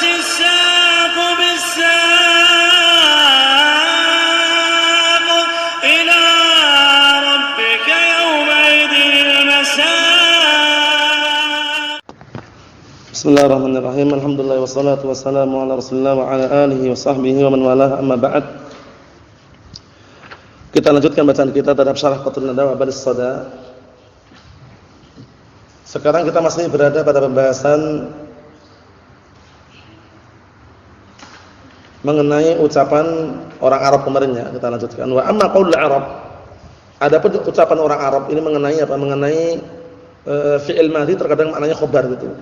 الساق بالساق إلى ربك يومئذ المساق. Bismillahirrahmanirrahim. Alhamdulillah wassalatu wassalamu ala Rasulillah wa ala alihi wa sahbihi wa man walah, amma ba'd. Kita lanjutkan bacaan kita terhadap syarah Qatrun Nada wa Balis Sada. Sekarang kita masih berada pada pembahasan mengenai ucapan orang Arab kemarin ya. Kita lanjutkan. Wa amma qaulul Arab. Adapun ucapan orang Arab ini mengenai apa? Mengenai fi'il madhi terkadang maknanya khabar gitu.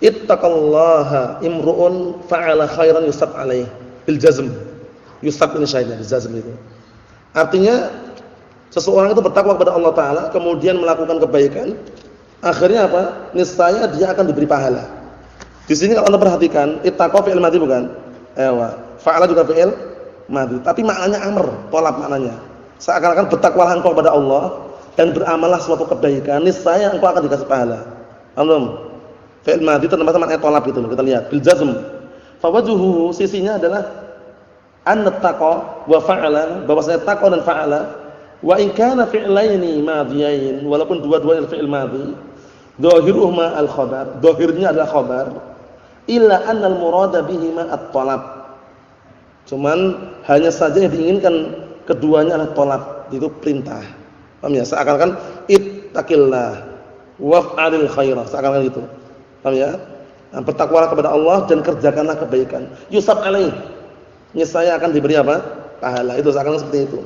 Ittaqallaha imru'un fa'ala khairan yusab alaih bil jazm. Yusab ini syahidnya bil jazm itu. Artinya seseorang itu bertakwa kepada Allah Taala kemudian melakukan kebaikan, akhirnya apa? Niscaya dia akan diberi pahala. Di sini kalau Anda perhatikan, ittaqa fi'il madhi bukan? Fa'ala juga fi'il madhi, tapi maknanya amr, tolab maknanya. Seakan-akan bertakwalah engkau kepada Allah dan beramallah suatu kebaikan, niscaya engkau akan dikasih pahala. Paham? Fi'il madhi itu maknanya tolab gitu loh. Kita lihat bil jazm. Fa wajhuhu, sisinya adalah an-taqa wa fa'ala, bahwasanya taqwa dan fa'ala, wa in kana fi'laini madhiyain, walaupun dua-duanya fi'il madhi, dhahiruhuma al-khabar, dhahirnya adalah khabar, illa anna al-murada bihima at-talab. Cuman hanya saja yang diinginkan keduanya adalah talab, itu perintah. Paham ya? Seakan-akan ittaqillah waf'alil khaira, seakan-akan gitu. Paham ya? Nah, bertakwalah kepada Allah dan kerjakanlah kebaikan. Yusab alaih, niscaya akan diberi apa? Pahala. Itu seakan seperti itu.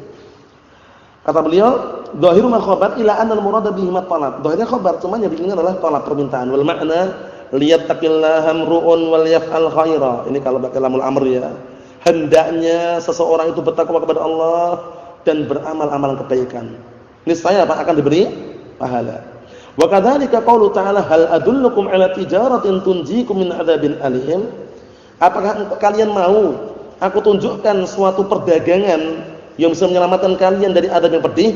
Kata beliau, dhahiru ma khabar ila anna al-murada bihi at-talab. Dhahirnya khabar, cuman yang diinginkan adalah talab, permintaan. Wal makna liyattaqillaha amru'un wal yaf'al khaira. Ini kalau kalamul amr ya. Hendaknya seseorang itu bertakwa kepada Allah dan beramal amalan kebaikan. Niscaya apa? Akan diberi pahala. Wa kadzalika qaulu ta'ala hal adullukum 'ala tijaratin tunjikum min 'adzabin alim. Apakah kalian mau aku tunjukkan suatu perdagangan yang bisa menyelamatkan kalian dari adab yang pedih?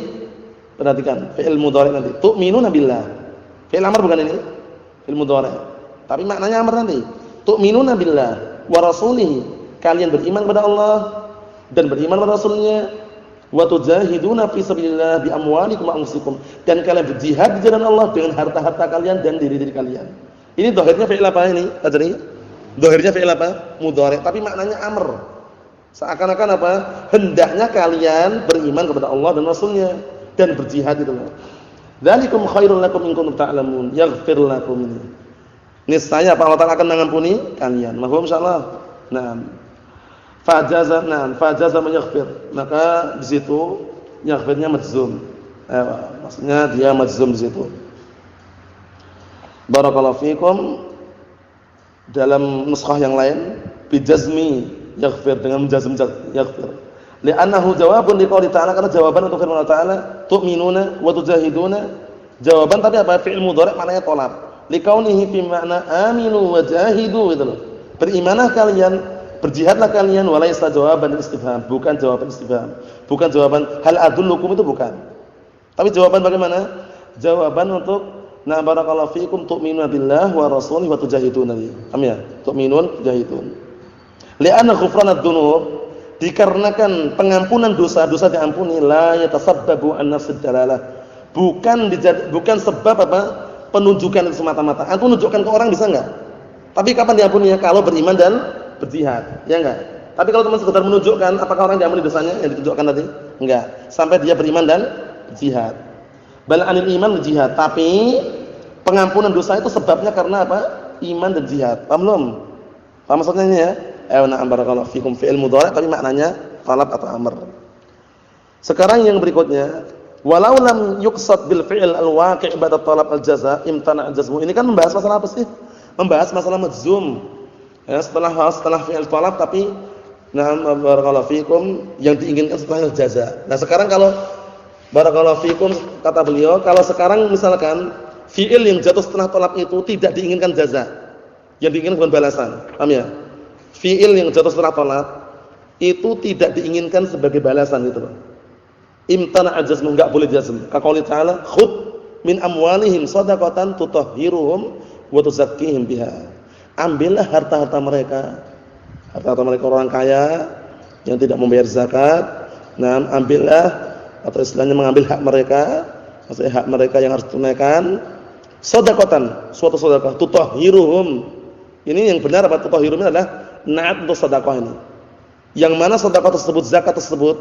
Perhatikan fi'il mudhari' nanti. Tu'minuna billah. Fi'il amr bukan ini? Fi'il mudhari'. Tapi maknanya amr nanti. Tu'minuna billah wa rasulihi. Kalian beriman kepada Allah dan beriman kepada Rasulnya. Wa tujahiduna fi sabilillah bi amwalikum wa anfusikum. Dan kalian berjihad di jalan Allah dengan harta-harta kalian dan diri-diri kalian. Ini dhahirnya fi'il apa ini? Ajari. Dhahirnya fi'il apa? Mudhari', tapi maknanya amr. Seakan-akan apa? Hendaknya kalian beriman kepada Allah dan Rasulnya dan berjihad itu loh. Dzalikum khairul lakum in kuntum ta'lamun, yaghfir lakum. Niscaya Allah Ta'ala akan mengampuni kalian. Mahfum insyaallah. Naam. Fajaza, naam, fajaza yaghfir. Maka di situ yaghfirnya majzum. Maksudnya dia majzum di situ. Barakallahu fikum. Dalam nuskhah yang lain bijazmi yaghfir, dengan menjazm yaghfir. Li'annahu jawabun liqouli ta'ala, karena jawaban untuk firman Allah Ta'ala tu'minuna wa tujahiduna. Jawaban tapi apa? Fi'il mudhari' maknanya tolab. Liqaunihi fi makna aminu wa jahidu gitu loh. Berimanlah kalian, berjihadlah kalian, walaysa jawaban istifham, bukan jawaban istifham. Bukan jawaban hal adullukum, itu bukan. Tapi jawaban bagaimana? Jawaban untuk na barakallahu fikum tu'minuna billah wa rasulihi wa tujahiduna. Paham ya? Tu'minun tujahidun. Li'anna ghufranad dzunub, dikarenakan pengampunan dosa-dosa diampuni, la yatasabbabu an nafsid dalalah. Bukan sebab apa? Penunjukan itu semata-mata. Antum menunjukkan ke orang bisa enggak? Tapi kapan diampuninya? Kalau beriman dan berjihad, ya enggak? Tapi kalau cuma sekedar menunjukkan, apakah orang diampuni dosanya yang ditunjukkan tadi? Enggak. Sampai dia beriman dan berjihad. Bal anil iman wal jihad, tapi pengampunan dosa itu sebabnya karena apa? Iman dan jihad. Paham belum? Paham maksudnya ini ya? Na'am barakallahu fikum, fi'il mudhari' tapi maknanya talab atau amr. Sekarang yang berikutnya, walau lam yuqsad bil fi'il al-waqi' ba'da talab al-jaza' imtana' al-jazmu. Ini kan membahas masalah apa sih? Membahas masalah majzum. Ya, setelah fi'il talab tapi na'am barakallahu fikum yang diinginkan setelah al-jaza'. Nah, sekarang kalau barakallahu fikum, kata beliau, kalau sekarang misalkan fi'il yang jatuh setelah talab itu tidak diinginkan jaza, yang diinginkan bukan balasan. Paham ya? Fi'il yang jatuh setelah talab itu tidak diinginkan sebagai balasan gitu loh. Imtana al-jazm, enggak boleh jazm. Kaqouli ta'ala, khudh min amwalihim shadaqatan tutahhiruhum wa tuzakkihim biha. ambillah harta-harta mereka. Harta-harta mereka orang kaya yang tidak membayar zakat. Nah, ambillah atau istilahnya mengambil hak mereka, maksudnya hak mereka yang harus tunaikan. Sedekatan, suatu sedekah, tutahhiruhum. Ini yang benar apa tutahhiruhum adalah na'at untuk sedekah ini. Yang mana sedekah tersebut, zakat tersebut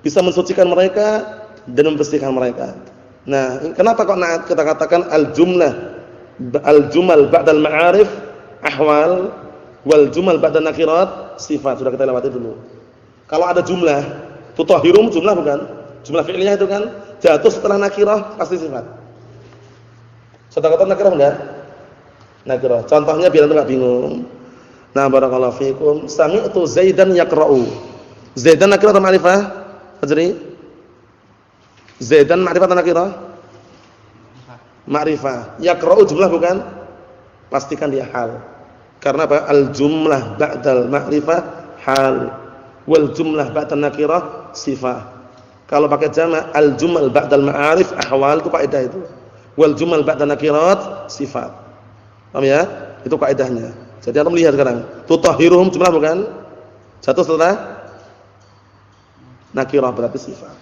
bisa mensucikan mereka dan membersihkan mereka. Nah, kenapa kok na'at kita katakan al-jumal ba'dal ma'arif ahwal wal jumal ba'dan nakirat sifat. Sudah kita lewati dulu. Kalau ada jumlah, tutahhirum jumlah bukan? Jumlah fi'liyah itu kan jatuh setelah nakirah pasti sifat. Sedekah nakirah enggak? Nakirah. Contohnya biar antum enggak bingung. Nah, barakallahu fikum. Sami'tu Zaidan yaqra'u. Zaidan nakirah atau ma'rifah? Fajri? Zaidan ma'rifah atau nakirah? Ma'rifah. Yaqra'u jumlah bukan? Pastikan dia hal. Karena apa? Al-jumlah ba'dal ma'rifah hal. Wal jumlah ba'dan nakirah sifah. Kalau pakai jama' al-jumal ba'dal ma'arif ahwal itu kaidah itu. Wal jumal ba'da nakirat sifat. Paham ya? Itu kaidahnya. Jadi antum lihat sekarang. Tutahhiruhum jumlah bukan? Satu setelah nakirah berarti sifat.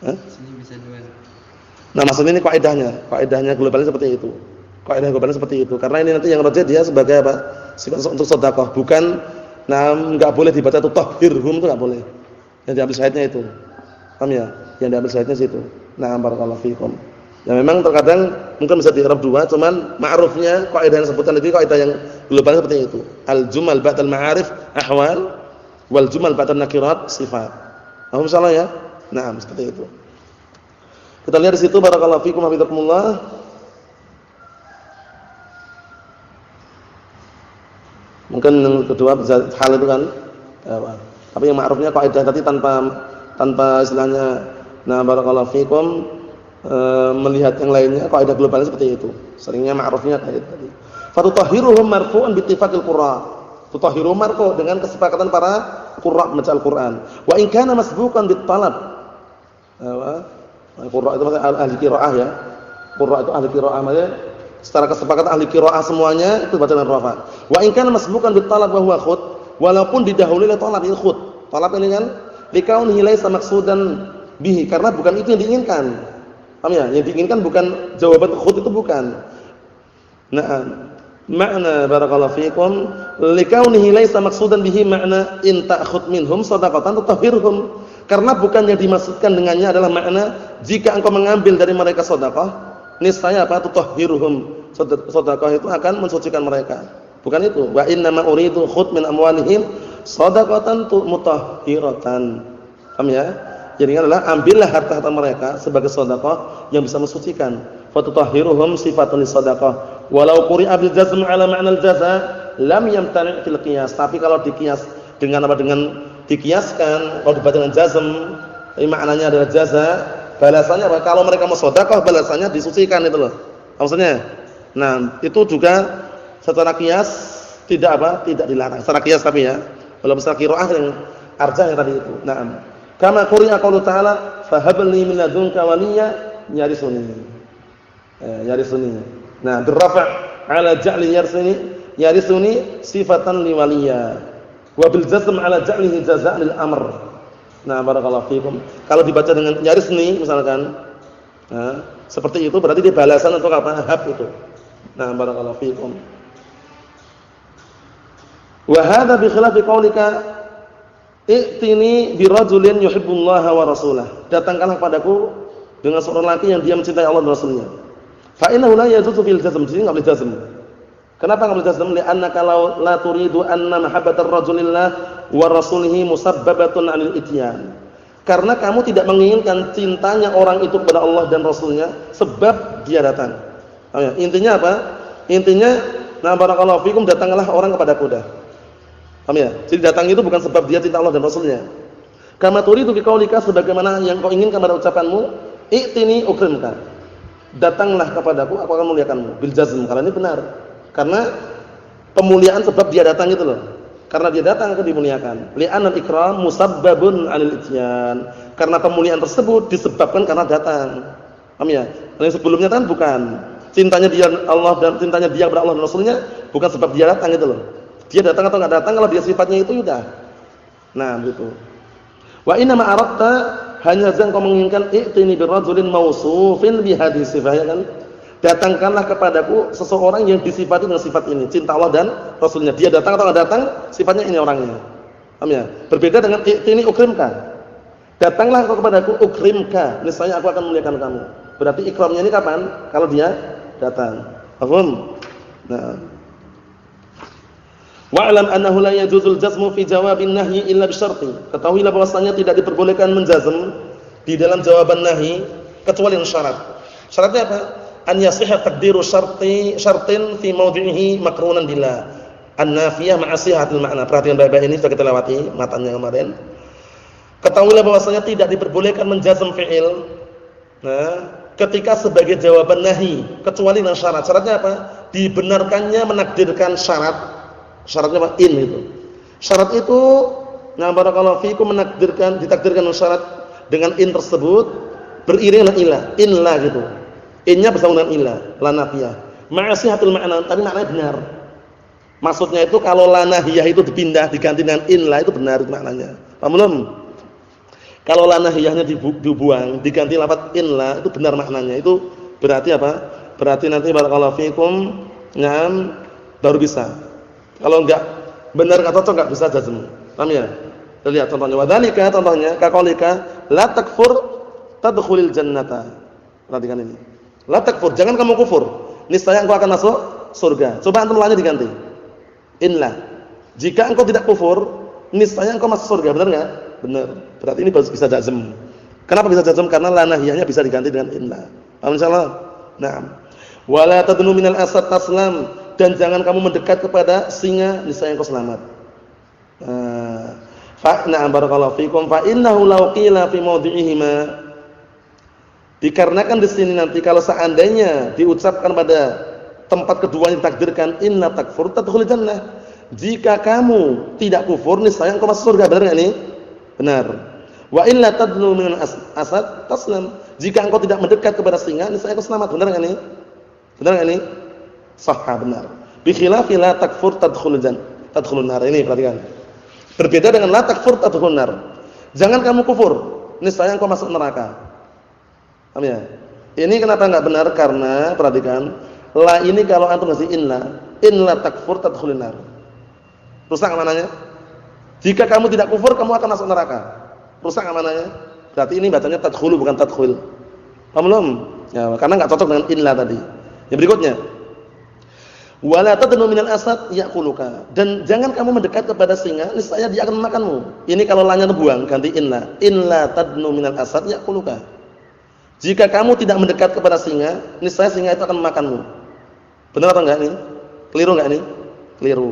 Sini bisa dua. Nah, maksudnya ini kaidahnya. Kaidahnya globalnya seperti itu. Kaidah globalnya seperti itu. Karena ini nanti yang rajih dia sebagai apa? Sifat untuk sedekah, bukan enggak boleh dibaca tutahhirhum itu enggak boleh. Yang diambil syahidnya itu. Paham ya? Yang diambil syahidnya situ. Nah, barakallahu fikum. Ya memang terkadang mungkin bisa di-i'rab dua, cuman ma'rufnya kaidah yang disebutkan tadi kaidah yang global seperti itu. Al-jumal ba'dal ma'arif ahwal wal jumal ba'dan nakirat sifat. Paham insyaallah ya? Naam, seperti itu. Kita lihat di situ barakallahu fikum hafizakumullah. Mungkin yang kedua hal itu kan tapi yang ma'rufnya kaidah tadi tanpa istilahnya barakallahu fikum melihat yang lainnya kaidah globalnya seperti itu. Seringnya ma'rufnya kayak tadi. Fatutahhiruhum marfu'un bi ittifaqil qurra. Tutahhiruhum marfu' dengan kesepakatan para qurra membaca Al-Qur'an. Wa in kana masbuqan bit talab. Qurra itu maksudnya ahli qiraah ya. Qurra itu ahli qiraah maksudnya secara kesepakatan ahli qiraah semuanya itu baca dengan rafa. Wa in kana masbuqan bit talab wa huwa khut, walaupun didahului oleh talab ini khut. Talab ini kan likaunihi laisa maqsudan bihi, karena bukan itu yang diinginkan. Paham ya? Yang diinginkan bukan jawaban khut itu bukan. Nah, makna barakallahu fikum likaunihi laisa maqsudan bihi makna in ta'khud minhum shadaqatan tutahhirhum. Karena bukan yang dimaksudkan dengannya adalah makna jika engkau mengambil dari mereka sedekah, niscaya apa? Tutahhirhum. Sedekah itu akan mensucikan mereka. Bukan itu. Wa inna ma uridu khud min amwalihim shadaqatan mutahhiratan. Paham ya? Jadi adalah ambillah harta-harta mereka sebagai sedekah yang bisa mensucikan. Fatutahhiruhum sifatun lisadaqah. Walau quri'a bil jazm ala ma'na al jaza lam yamtani' fil qiyas. Tapi kalau dikias dengan apa? Dengan dikiaskan, kalau dibaca dengan jazm, ini maknanya adalah jaza, balasannya apa? Kalau mereka mau sedekah, balasannya disucikan itu loh. Maksudnya. Nah, itu juga secara qiyas tidak apa? Tidak dilarang. Secara qiyas tapi ya. Walaupun secara qiraah yang arjah yang tadi itu. Naam. Kama quri'a qaulu ta'ala fahabli min ladunka waliyya yarisuni. Yarisuni. Nah, birrafa' ala ja'li yarisuni sifatan li waliyya. Wa bil jazm ala ja'lihi jazaa' lil amr. Nah, barakallahu fikum. Kalau dibaca dengan yarisni misalkan, nah, seperti itu berarti dia balasan untuk apa? Hab itu. Nah, barakallahu fikum. Wa hadha bi khilafi qaulika i'tini bi rajulin yuhibbullaha wa rasulah. Datangkanlah padaku dengan seorang laki yang dia mencintai Allah dan Rasulnya. Fa innahu la yajuzu fil jazm. Jadi enggak boleh jazm. Kenapa enggak boleh jazm? Li'annaka la turidu anna mahabbatar rajulillah wa rasulihi musabbabatun 'anil ityan. Karena kamu tidak menginginkan cintanya orang itu kepada Allah dan Rasulnya sebab dia datang. Intinya apa? Intinya na barakallahu fikum datanglah orang kepadaku dah. Paham ya? Jadi datang itu bukan sebab dia cinta Allah dan Rasulnya. Kama turidu bi qaulika, sebagaimana yang kau inginkan pada ucapanmu, i'tini ukrimka. Datanglah kepadaku, aku akan memuliakanmu. Bil jazm, karena ini benar. Karena pemuliaan sebab dia datang itu loh. Karena dia datang akan dimuliakan. Li'anal ikram musabbabun 'anil ityan. Karena pemuliaan tersebut disebabkan karena datang. Paham ya? Yang sebelumnya kan bukan. cintanya dia Allah dan cintanya dia kepada Allah dan Rasulnya bukan sebab dia datang gitu loh. Dia datang atau enggak datang, kalau dia sifatnya itu sudah. Nah, gitu. Wa inna ma aradta, hanya saja engkau menginginkan i'tini birrajulin mausufin bi hadhihi sifah, ya kan? Datangkanlah kepadaku seseorang yang disifati dengan sifat ini, cinta Allah dan Rasulnya. Dia datang atau enggak datang, sifatnya ini orangnya. Paham ya? Berbeda dengan i'tini ukrimka. Datanglah engkau kepadaku ukrimka, niscaya aku akan memuliakan kamu. Berarti ikramnya ini kapan? Kalau dia datang. Paham? Nah. Wa'lam annahu la yajuzul jazmu fi jawabin nahyi illa bi syarti. Ketahuilah bahwasanya tidak diperbolehkan menjazm di dalam jawaban nahi kecuali dengan syarat. Syaratnya apa? An yasihha taqdiru syartin fi mawdhihi makrunan billah. An-nafiyah ma'a sihatil ma'na. Perhatikan baik-baik, ini sudah kita lewati matanya kemarin. Ketahuilah bahwasanya tidak diperbolehkan menjazm fi'il. Nah, ketika sebagai jawaban nahi kecuali dengan syarat. Syaratnya apa? Dibenarkannya menakdirkan syarat. Syaratnya apa? In itu. Syarat itu, nah barakallahu fikum, ditakdirkan syarat dengan in tersebut beriring dengan ilah, inlah gitu. Innya bersama dengan ilah, la nafiyah. Ma'asihatul ma'na, tapi maknanya benar. Maksudnya itu kalau la nahiyah itu dipindah diganti dengan inlah itu benar maknanya. Paham belum? Kalau la nahiyahnya dibuang diganti lafaz inlah itu benar maknanya. Itu berarti apa? Berarti nanti barakallahu fikum ngam baru bisa. Kalau enggak benar enggak cocok enggak bisa jazm. Paham ya? Kita lihat contohnya. Wadzalika, contohnya kaqaulika la takfur tadkhulil jannata. Perhatikan ini. La takfur, jangan kamu kufur, niscaya engkau akan masuk surga. Coba antum lawannya diganti. Inlah. Jika engkau tidak kufur, niscaya engkau masuk surga. Benar enggak? Benar. Berarti ini baru bisa jazm. Kenapa bisa jazm? Karena la nahiyahnya bisa diganti dengan inlah. Paham insyaallah? Naam. Wala tadnu minal asad taslam, dan jangan kamu mendekat kepada singa, niscaya engkau selamat. Na'am barakallahu fikum fa innahu law qila fi mawdhi'ihima. Dikarenakan di sini nanti kalau seandainya diucapkan pada tempat keduanya ditakdirkan inna takfur tadkhulul jannah. Jika kamu tidak kufur, niscaya engkau masuk surga. Benar enggak ini? Benar. Wa illa tadnu min asad taslam. Jika engkau tidak mendekat kepada singa, niscaya engkau selamat. Benar enggak ini? Benar enggak ini? Sahha, benar. Bi khilafi la takfur tadkhulun nar. Ini perhatikan. Berbeda dengan la takfur tadkhulun nar. Jangan kamu kufur, niscaya engkau masuk neraka. Paham ya? Ini kenapa enggak benar? Karena perhatikan, la ini kalau antum ngasih inla takfur tadkhulun nar. Rusak maknanya. Jika kamu tidak kufur, kamu akan masuk neraka. Rusak maknanya. Berarti ini bacanya tadkhulu bukan tadkhul. Paham belum? Ya, karena enggak cocok dengan inla tadi. Yang berikutnya, wala tadnu minal asad ya'kuluka, dan jangan kamu mendekat kepada singa, niscaya dia akan memakanmu. Ini kalau lanya terbuang ganti inla tadnu minal asad ya'kuluka. Jika kamu tidak mendekat kepada singa, niscaya singa itu akan memakanmu. Benar atau enggak ini? Keliru enggak ini? Keliru.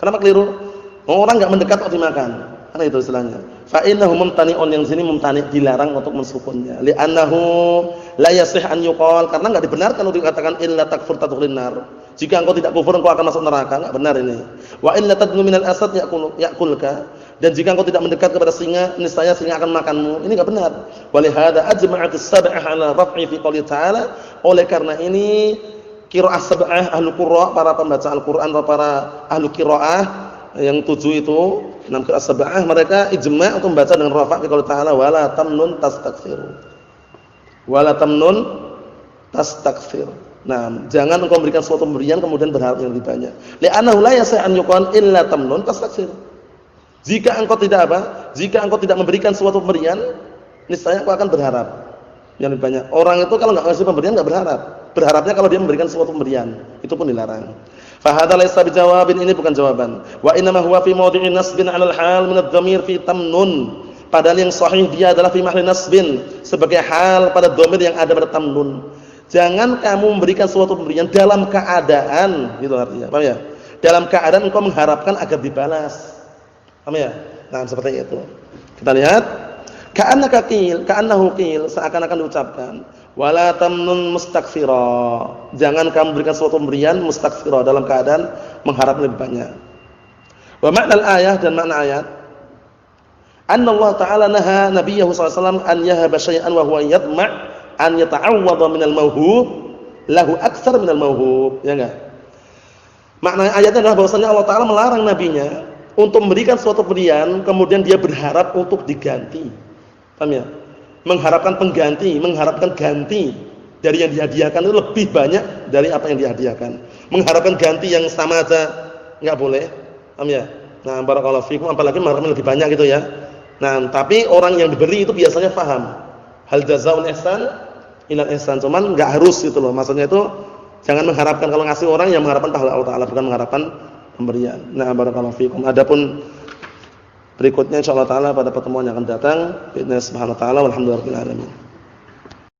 Kenapa keliru? Orang enggak mendekat kok dimakan. Karena itu istilahnya. Fa innahu mumtani'un, yang sini mumtani, dilarang untuk mensukunnya. Li'annahu la yasih an yuqal, karena enggak dibenarkan untuk dikatakan illa takfur tadkhulun nar. Jika engkau tidak kufur engkau akan masuk neraka, enggak benar ini. Wa illa tadnu minal asad ya'kulka, dan jika engkau tidak mendekat kepada singa, niscaya singa akan makanmu. Ini enggak benar. Walihada ajma'atis sab'ah ala raf'i fi qouli ta'ala. Oleh karena ini qiraah sab'ah ahlu qurra, para pembaca Al-Qur'an atau para ahlu qiraah yang 7 itu, 6 qiraah sab'ah, mereka ijma' untuk membaca dengan rafa' fi qouli ta'ala wala tamnun tastakthir. Wala tamnun tastakthir. Nah, jangan engkau memberikan suatu pemberian kemudian berharap yang lebih banyak. Li'annahu la yasih an yuqal illa tamnun tastakthir. Jika engkau tidak apa? Jika engkau tidak memberikan suatu pemberian, niscaya engkau akan berharap yang lebih banyak. Orang itu kalau enggak ngasih pemberian enggak berharap. Berharapnya kalau dia memberikan suatu pemberian, itu pun dilarang. Fa hadza laysa bijawabin, ini bukan jawaban. Wa inna ma huwa fi mawdi'in nasbin 'ala al-hal min adh-dhamir fi tamnun. Padahal yang sahih dia adalah fi mahli nasbin, sebagai hal pada dhamir yang ada pada tamnun. Jangan kamu memberikan suatu pemberian dalam keadaan, gitu artinya. Paham ya? Dalam keadaan engkau mengharapkan agar dibalas. Paham ya? Nah, seperti itu. Kita lihat, ka'annahu qil, seakan-akan diucapkan, wala tamnun mustakfira. Jangan kamu berikan suatu pemberian mustakfira, dalam keadaan mengharap lebih banyak. Wa makna al-ayah, dan makna ayat, anna Allah Ta'ala naha Nabiyahu sallallahu alaihi wasallam an yahaba syai'an wa huwa yatma' an yata'awwadha minal mawhub lahu aktsar minal mauhub, ya enggak? Makna ayatnya adalah bahwasanya Allah Taala melarang nabinya untuk memberikan suatu pemberian kemudian dia berharap untuk diganti. Paham ya? Mengharapkan pengganti, mengharapkan ganti dari yang dihadiahkan itu lebih banyak dari apa yang dihadiahkan. Mengharapkan ganti yang sama aja enggak boleh. Paham ya? Nah, barakallahu fikum, apalagi mengharapkan lebih banyak gitu ya. Nah, tapi orang yang diberi itu biasanya paham. Hal jazaa'ul ihsan ilal ihsan, cuman enggak harus gitu loh. Maksudnya itu jangan mengharapkan, kalau ngasih orang yang mengharapkan pahala Allah Taala, bukan mengharapkan pemberian. Nah, barakallahu fikum. Adapun berikutnya insyaallah taala pada pertemuan yang akan datang, bismillah subhanahu wa taala walhamdulillahirabbil alamin.